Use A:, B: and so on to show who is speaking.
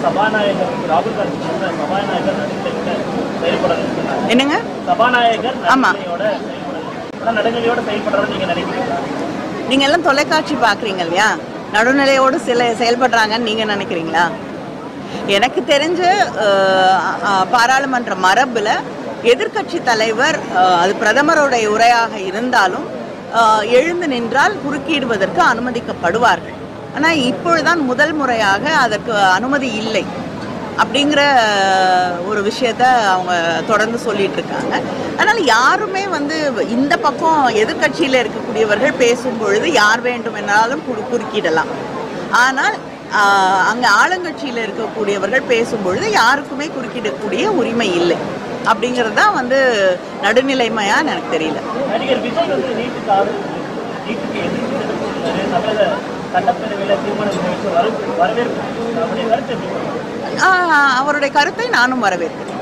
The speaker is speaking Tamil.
A: சபாநாயகர் ராகுல் காந்தி சபாநாயகர் செயல்படுறது
B: என்னங்க
A: சபாநாயகர்
B: ஆமாம்
A: நடுநிலையோட செயல்படுறது நீங்க நினைக்கிறீங்களா?
B: நீங்க எல்லாம் தொலைக்காட்சி பாக்குறீங்க இல்லையா, நடுநிலையோடு செயல்படுறாங்கன்னு நீங்க நினைக்கிறீங்களா? எனக்கு தெரிஞ்ச பாராளுமன்ற மரபுல எதிர்க்கட்சி தலைவர் அது பிரதமருடைய உரையாக இருந்தாலும் எழுந்து நின்றால் குறுக்கிடுவதற்கு அனுமதிக்கப்படுவார்கள். ஆனால் இப்பொழுதுதான் முதல் முறையாக அதற்கு அனுமதி இல்லை அப்படிங்கிற ஒரு விஷயத்த அவங்க தொடர்ந்து சொல்லிட்டு இருக்காங்க. அதனால் யாருமே இந்த பக்கம் எதிர்கட்சியில் இருக்கக்கூடியவர்கள் பேசும் பொழுது யார் வேண்டுமென்றாலும் குறுக்கிடலாம். ஆனால் அங்கே ஆளுங்கட்சியில் இருக்கக்கூடியவர்கள் பேசும் பொழுது யாருக்குமே குறுக்கிடக்கூடிய உரிமை இல்லை. அப்படிங்கிறது தான் நடுநிலைமையா எனக்கு தெரியல.
A: நடிகர் விஜய்
B: அவருடைய கருத்தை நானும் வரவேற்கிறேன்.